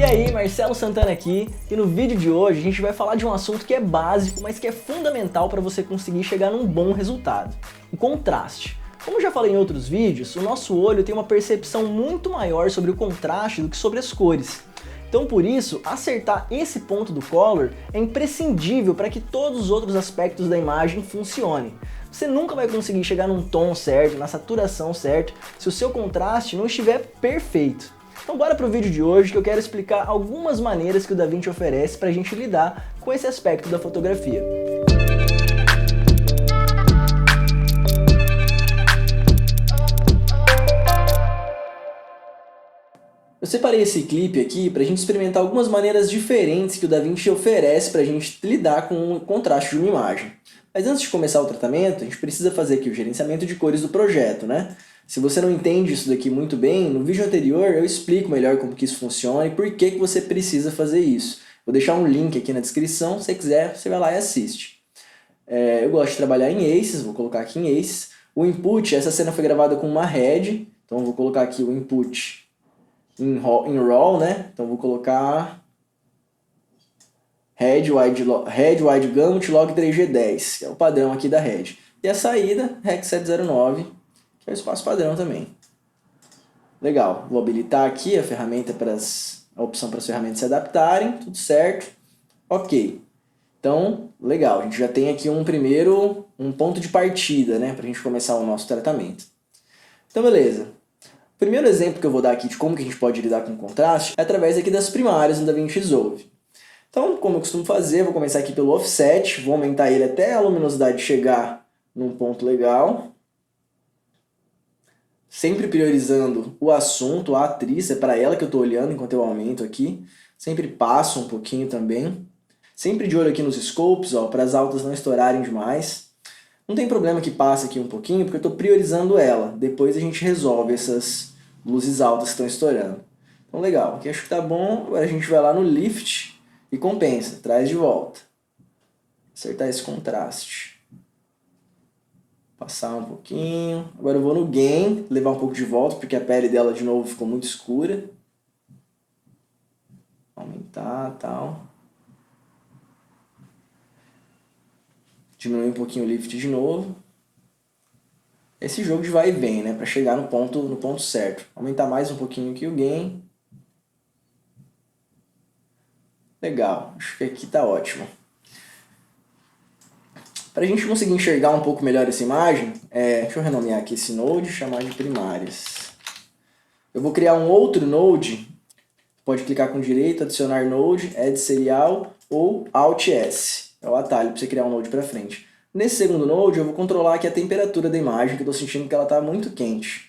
aí, Marcelo Santana aqui, e no vídeo de hoje a gente vai falar de um assunto que é básico, mas que é fundamental para você conseguir chegar num bom resultado: o contraste. Como eu já falei em outros vídeos, o nosso olho tem uma percepção muito maior sobre o contraste do que sobre as cores. Então por isso, acertar esse ponto do color é imprescindível para que todos os outros aspectos da imagem funcionem. Você nunca vai conseguir chegar num tom certo, na saturação certa, se o seu contraste não estiver perfeito. Então bora pro vídeo de hoje que eu quero explicar algumas maneiras que o DaVinci oferece para a gente lidar com esse aspecto da fotografia. Eu separei esse clipe aqui para a gente experimentar algumas maneiras diferentes que o DaVinci oferece para a gente lidar com o contraste de uma imagem. Mas antes de começar o tratamento, a gente precisa fazer aqui o gerenciamento de cores do projeto, né? Se você não entende isso daqui muito bem, no vídeo anterior eu explico melhor como que isso funciona e por que você precisa fazer isso. Vou deixar um link aqui na descrição, se você quiser, você vai lá e assiste. Eu gosto de trabalhar em Aces, vou colocar aqui em Aces. O input, essa cena foi gravada com uma Red, então vou colocar aqui o input em RAW, né? Então vou colocar Red Wide Gamut Log 3G10, que é o padrão aqui da Red. E a saída, Rec 709, que é o espaço padrão também. Legal, vou habilitar aqui a ferramenta a opção para as ferramentas se adaptarem, tudo certo. Ok, então legal, a gente já tem aqui um ponto de partida, né, para a gente começar o nosso tratamento. Então beleza, o primeiro exemplo que eu vou dar aqui de como que a gente pode lidar com contraste é através aqui das primárias no DaVinci Resolve. Então, como eu costumo fazer, vou começar aqui pelo offset, vou aumentar ele até a luminosidade chegar num ponto legal. Sempre priorizando o assunto, a atriz, é para ela que eu estou olhando enquanto eu aumento aqui. Sempre passo um pouquinho também. Sempre de olho aqui nos scopes, para as altas não estourarem demais. Não tem problema que passe aqui um pouquinho, porque eu estou priorizando ela. Depois a gente resolve essas luzes altas que estão estourando. Então legal, aqui acho que tá bom. Agora a gente vai lá no Lift e compensa, traz de volta. Acertar esse contraste. Passar um pouquinho. Agora eu vou no Gain, levar um pouco de volta, porque a pele dela de novo ficou muito escura. Aumentar, tal. Diminuir um pouquinho o Lift de novo. Esse jogo de vai e vem, né, para chegar no ponto certo. Aumentar mais um pouquinho aqui o Gain. Legal, acho que aqui tá ótimo. Para a gente conseguir enxergar um pouco melhor essa imagem, deixa eu renomear aqui esse node e chamar de primárias. Eu vou criar um outro node, pode clicar com direito, adicionar node, add serial ou Alt S. É o atalho para você criar um node para frente. Nesse segundo node eu vou controlar aqui a temperatura da imagem, que eu estou sentindo que ela está muito quente.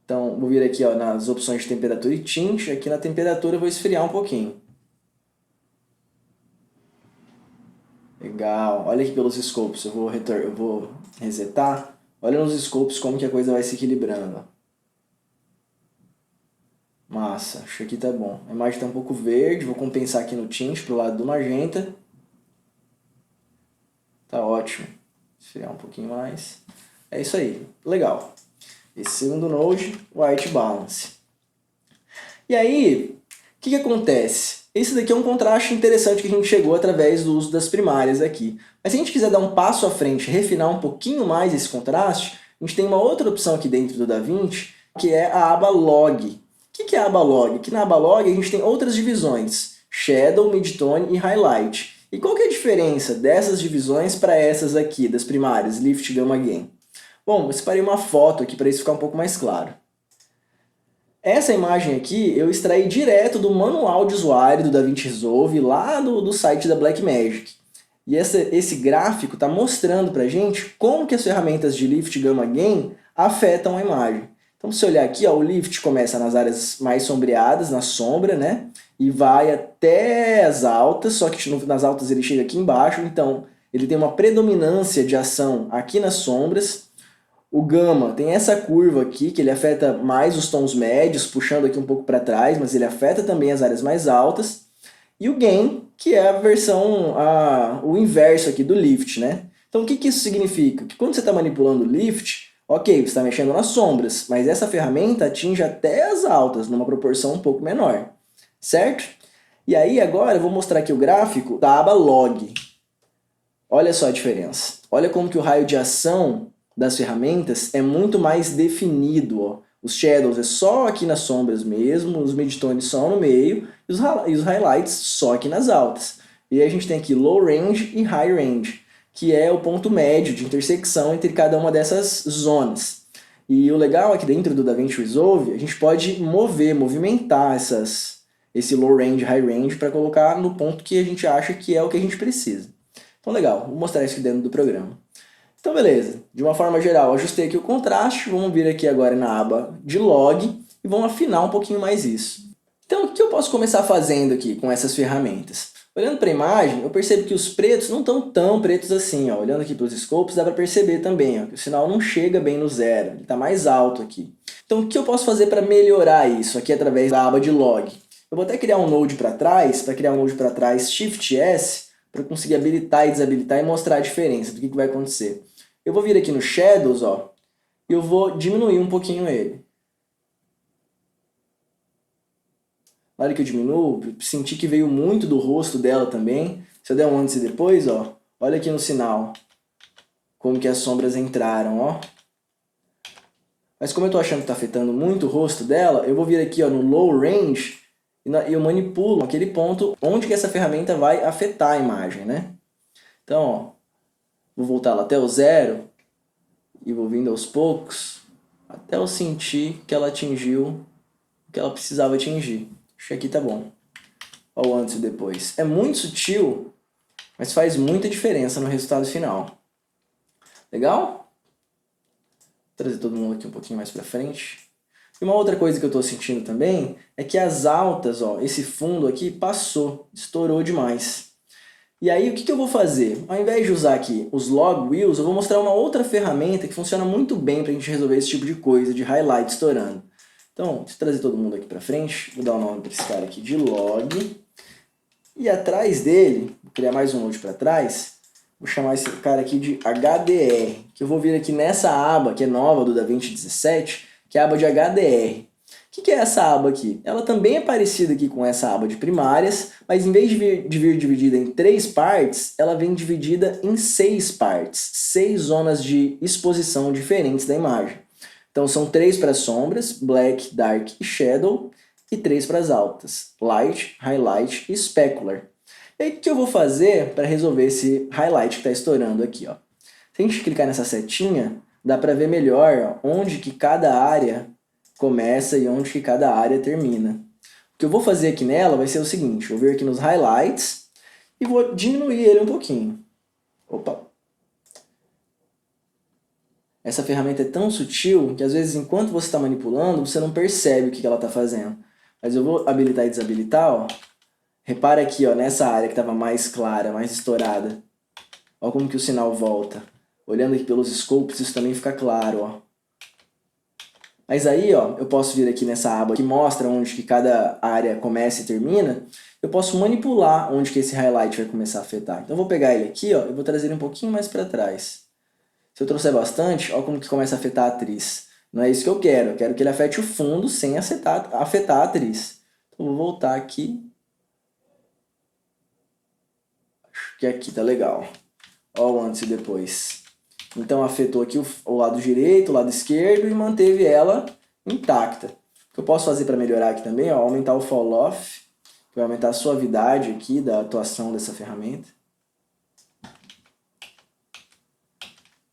Então vou vir aqui nas opções de temperatura e tint, aqui na temperatura eu vou esfriar um pouquinho. Legal, olha aqui pelos scopes, eu vou resetar, olha nos scopes como que a coisa vai se equilibrando. Massa, acho que aqui tá bom. A imagem tá um pouco verde, vou compensar aqui no tint pro lado do magenta. Tá ótimo, esfriar um pouquinho mais. É isso aí, legal. Esse segundo node, White Balance. E aí, o que acontece? Esse daqui é um contraste interessante que a gente chegou através do uso das primárias aqui. Mas se a gente quiser dar um passo à frente, refinar um pouquinho mais esse contraste, a gente tem uma outra opção aqui dentro do DaVinci, que é a aba Log. O que é a aba Log? Aqui na aba Log a gente tem outras divisões, Shadow, Midtone e Highlight. E qual que é a diferença dessas divisões para essas aqui, das primárias, Lift, Gamma, Gain? Bom, eu separei uma foto aqui para isso ficar um pouco mais claro. Essa imagem aqui eu extraí direto do manual de usuário do DaVinci Resolve, lá do site da Blackmagic. E esse gráfico está mostrando para a gente como que as ferramentas de Lift, Gamma, Gain afetam a imagem. Então se você olhar aqui, o Lift começa nas áreas mais sombreadas, na sombra, né? E vai até as altas, só que nas altas ele chega aqui embaixo, então ele tem uma predominância de ação aqui nas sombras. O Gamma tem essa curva aqui, que ele afeta mais os tons médios, puxando aqui um pouco para trás, mas ele afeta também as áreas mais altas. E o Gain, que é a versão, o inverso aqui do Lift, né? Então o que isso significa? Que quando você está manipulando o Lift, ok, você está mexendo nas sombras, mas essa ferramenta atinge até as altas, numa proporção um pouco menor, certo? E aí agora eu vou mostrar aqui o gráfico da aba Log. Olha só a diferença. Olha como que o raio de ação das ferramentas é muito mais definido. Ó. Os shadows é só aqui nas sombras mesmo, os midtones só no meio e os highlights só aqui nas altas. E aí a gente tem aqui low range e high range, que é o ponto médio de intersecção entre cada uma dessas zonas. E o legal é que dentro do DaVinci Resolve a gente pode movimentar esse low range, high range para colocar no ponto que a gente acha que é o que a gente precisa. Então legal, vou mostrar isso aqui dentro do programa. Então beleza, de uma forma geral ajustei aqui o contraste, vamos vir aqui agora na aba de log e vamos afinar um pouquinho mais isso. Então o que eu posso começar fazendo aqui com essas ferramentas? Olhando para a imagem, eu percebo que os pretos não estão tão pretos assim. Ó. Olhando aqui pelos scopes, dá para perceber também ó, que o sinal não chega bem no zero, ele está mais alto aqui. Então o que eu posso fazer para melhorar isso aqui através da aba de log? Eu vou até criar um node para trás, Shift S, para conseguir habilitar e desabilitar e mostrar a diferença do que vai acontecer. Eu vou vir aqui no Shadows, ó, e eu vou diminuir um pouquinho ele. Na hora que eu diminuo, eu senti que veio muito do rosto dela também. Se eu der um antes e depois, ó, olha aqui no sinal como que as sombras entraram, ó. Mas como eu estou achando que está afetando muito o rosto dela, eu vou vir aqui ó, no Low Range e eu manipulo aquele ponto onde que essa ferramenta vai afetar a imagem, né? Então, ó, vou voltar lá até o zero e vou vindo aos poucos até eu sentir que ela atingiu o que ela precisava atingir. Acho que aqui tá bom. Olha o antes e depois. É muito sutil, mas faz muita diferença no resultado final. Legal? Vou trazer todo mundo aqui um pouquinho mais pra frente. E uma outra coisa que eu estou sentindo também é que as altas, ó, esse fundo aqui passou, estourou demais. E aí o que eu vou fazer? Ao invés de usar aqui os Log Wheels, eu vou mostrar uma outra ferramenta que funciona muito bem para a gente resolver esse tipo de coisa, de highlight estourando. Então, deixa eu trazer todo mundo aqui para frente, vou dar o nome para esse cara aqui de Log. E atrás dele, vou criar mais um node para trás, vou chamar esse cara aqui de HDR, que eu vou vir aqui nessa aba que é nova do DaVinci 17, que é a aba de HDR. O que é essa aba aqui? Ela também é parecida aqui com essa aba de primárias, mas em vez de vir dividida em 3 partes, ela vem dividida em 6 partes, 6 zonas de exposição diferentes da imagem. Então são 3 para as sombras, Black, Dark e Shadow, e 3 para as altas, Light, Highlight e Specular. E aí o que eu vou fazer para resolver esse highlight que está estourando aqui? Ó? Se a gente clicar nessa setinha, dá para ver melhor ó, onde que cada área começa e onde que cada área termina. O que eu vou fazer aqui nela vai ser o seguinte, eu vou vir aqui nos highlights e vou diminuir ele um pouquinho. Opa! Essa ferramenta é tão sutil que às vezes enquanto você está manipulando, você não percebe o que ela está fazendo. Mas eu vou habilitar e desabilitar, ó. Repara aqui, ó, nessa área que estava mais clara, mais estourada. Olha como que o sinal volta. Olhando aqui pelos scopes, isso também fica claro, ó. Mas aí, ó, eu posso vir aqui nessa aba que mostra onde que cada área começa e termina. Eu posso manipular onde que esse highlight vai começar a afetar. Então eu vou pegar ele aqui, ó, e vou trazer ele um pouquinho mais para trás. Se eu trouxer bastante, ó como que começa a afetar a atriz. Não é isso que eu quero que ele afete o fundo sem afetar a atriz. Então eu vou voltar aqui. Acho que aqui tá legal. Ó o antes e depois. Então afetou aqui o lado direito, o lado esquerdo e manteve ela intacta. O que eu posso fazer para melhorar aqui também, ó, aumentar o fall off, que vai aumentar a suavidade aqui da atuação dessa ferramenta.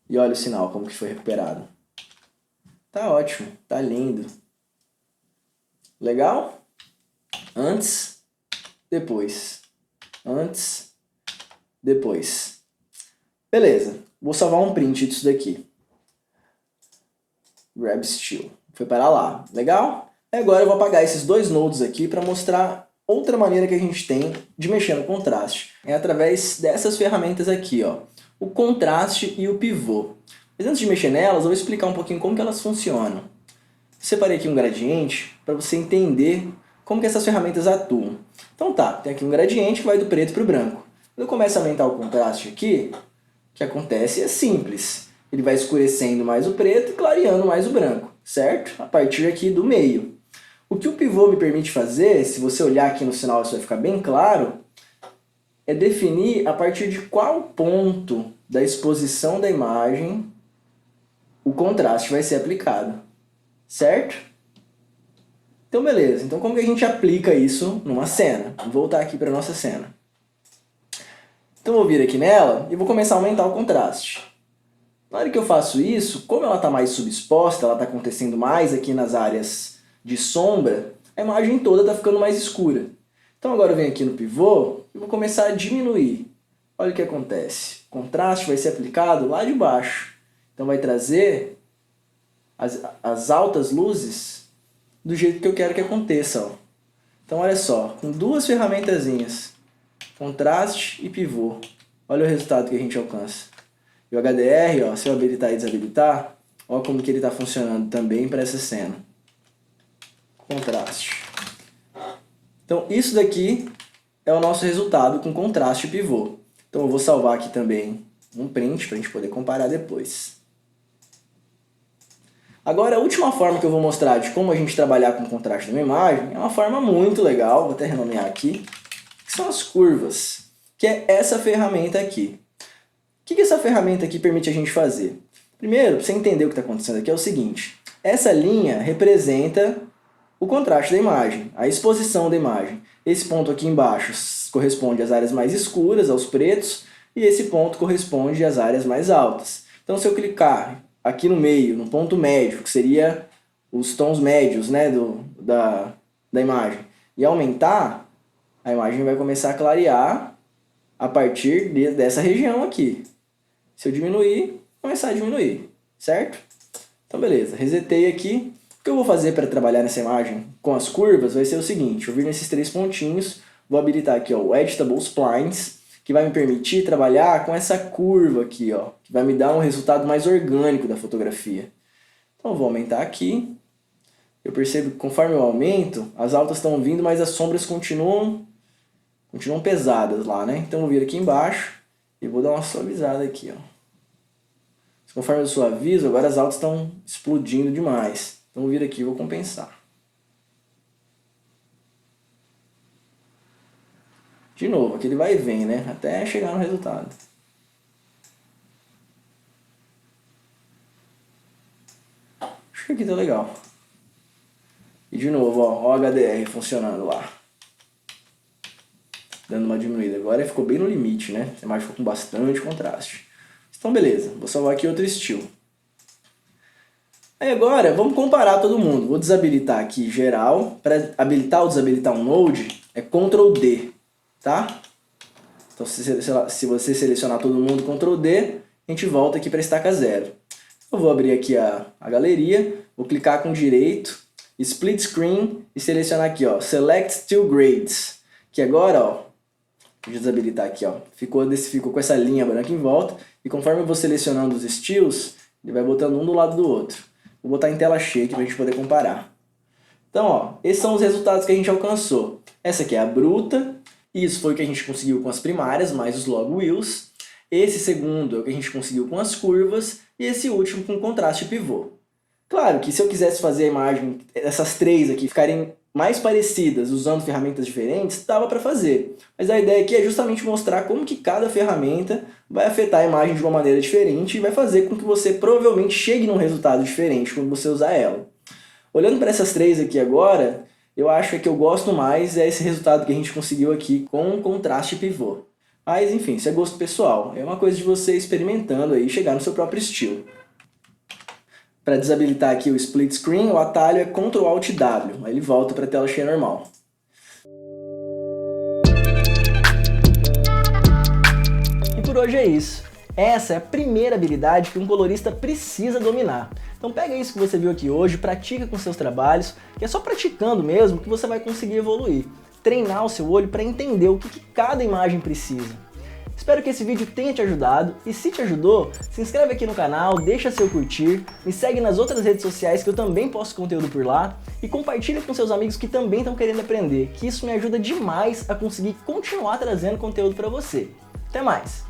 E olha o sinal, como que foi recuperado. Tá ótimo, tá lindo. Legal? Antes, depois. Antes, depois. Beleza, vou salvar um print disso daqui. Grab Still. Foi para lá. Legal? E agora eu vou apagar esses dois nodes aqui para mostrar outra maneira que a gente tem de mexer no contraste. É através dessas ferramentas aqui, ó. O contraste e o pivô. Mas antes de mexer nelas, eu vou explicar um pouquinho como que elas funcionam. Separei aqui um gradiente para você entender como que essas ferramentas atuam. Então tá, tem aqui um gradiente que vai do preto para o branco. Quando eu começo a aumentar o contraste aqui, o que acontece é simples. Ele vai escurecendo mais o preto e clareando mais o branco, certo? A partir aqui do meio. O que o pivô me permite fazer, se você olhar aqui no sinal isso vai ficar bem claro, é definir a partir de qual ponto da exposição da imagem o contraste vai ser aplicado, certo? Então beleza, então como que a gente aplica isso numa cena? Vou voltar aqui para a nossa cena. Então eu vou vir aqui nela e vou começar a aumentar o contraste. Na hora que eu faço isso, como ela está mais subexposta, ela está acontecendo mais aqui nas áreas de sombra, a imagem toda está ficando mais escura. Então agora eu venho aqui no pivô e vou começar a diminuir. Olha o que acontece. O contraste vai ser aplicado lá de baixo. Então vai trazer as altas luzes do jeito que eu quero que aconteça. Ó. Então olha só, com duas ferramentazinhas, contraste e pivô. Olha o resultado que a gente alcança. E o HDR, ó, se eu habilitar e desabilitar, olha como que ele está funcionando também para essa cena. Contraste. Então isso daqui é o nosso resultado com contraste e pivô. Então eu vou salvar aqui também um print para a gente poder comparar depois. Agora a última forma que eu vou mostrar de como a gente trabalhar com contraste numa imagem é uma forma muito legal, vou até renomear aqui, que são as curvas, que é essa ferramenta aqui. O que essa ferramenta aqui permite a gente fazer? Primeiro, para você entender o que está acontecendo aqui, é o seguinte. Essa linha representa o contraste da imagem, a exposição da imagem. Esse ponto aqui embaixo corresponde às áreas mais escuras, aos pretos, e esse ponto corresponde às áreas mais altas. Então se eu clicar aqui no meio, no ponto médio, que seria os tons médios, né, da imagem, e aumentar, a imagem vai começar a clarear a partir dessa região aqui. Se eu diminuir, começar a diminuir, certo? Então beleza, resetei aqui. O que eu vou fazer para trabalhar nessa imagem com as curvas vai ser o seguinte, eu vir nesses três pontinhos, vou habilitar aqui ó, o Editable Splines, que vai me permitir trabalhar com essa curva aqui, ó, que vai me dar um resultado mais orgânico da fotografia. Então eu vou aumentar aqui. Eu percebo que conforme eu aumento, as altas estão vindo, mas as sombras continuam pesadas lá, né? Então eu vou vir aqui embaixo e vou dar uma suavizada aqui, ó. Conforme eu suavizo, agora as altas estão explodindo demais. Então eu vou vir aqui e vou compensar. De novo, aquele vai e vem, né? Até chegar no resultado. Acho que aqui tá legal. E de novo, ó o HDR funcionando lá. Dando uma diminuída. Agora ficou bem no limite, né? A imagem ficou com bastante contraste. Então beleza, vou salvar aqui outro estilo. Aí agora, vamos comparar todo mundo. Vou desabilitar aqui geral. Para habilitar ou desabilitar um node, é Ctrl D, tá? Então se você selecionar todo mundo, Ctrl D, a gente volta aqui para estaca zero. Eu vou abrir aqui a galeria, vou clicar com direito, Split Screen e selecionar aqui, ó, Select Still Grades. Que agora, ó, deixa eu desabilitar aqui, ó, ficou com essa linha branca em volta. E conforme eu vou selecionando os estilos, ele vai botando um do lado do outro. Vou botar em tela cheia aqui para a gente poder comparar. Então, ó, esses são os resultados que a gente alcançou. Essa aqui é a bruta. Isso foi o que a gente conseguiu com as primárias, mais os log wheels. Esse segundo é o que a gente conseguiu com as curvas. E esse último com contraste pivô. Claro que se eu quisesse fazer a imagem, essas três aqui ficarem mais parecidas usando ferramentas diferentes, dava para fazer. Mas a ideia aqui é justamente mostrar como que cada ferramenta vai afetar a imagem de uma maneira diferente e vai fazer com que você provavelmente chegue num resultado diferente quando você usar ela. Olhando para essas três aqui agora, eu acho que eu gosto mais é esse resultado que a gente conseguiu aqui com contraste pivô. Mas enfim, isso é gosto pessoal. É uma coisa de você experimentando aí e chegar no seu próprio estilo. Para desabilitar aqui o Split Screen, o atalho é Ctrl Alt W, aí ele volta para a tela cheia normal. E por hoje é isso. Essa é a primeira habilidade que um colorista precisa dominar. Então pega isso que você viu aqui hoje, pratica com seus trabalhos, que é só praticando mesmo que você vai conseguir evoluir. Treinar o seu olho para entender o que cada imagem precisa. Espero que esse vídeo tenha te ajudado e se te ajudou, se inscreve aqui no canal, deixa seu curtir, me segue nas outras redes sociais que eu também posto conteúdo por lá e compartilha com seus amigos que também estão querendo aprender, que isso me ajuda demais a conseguir continuar trazendo conteúdo para você. Até mais!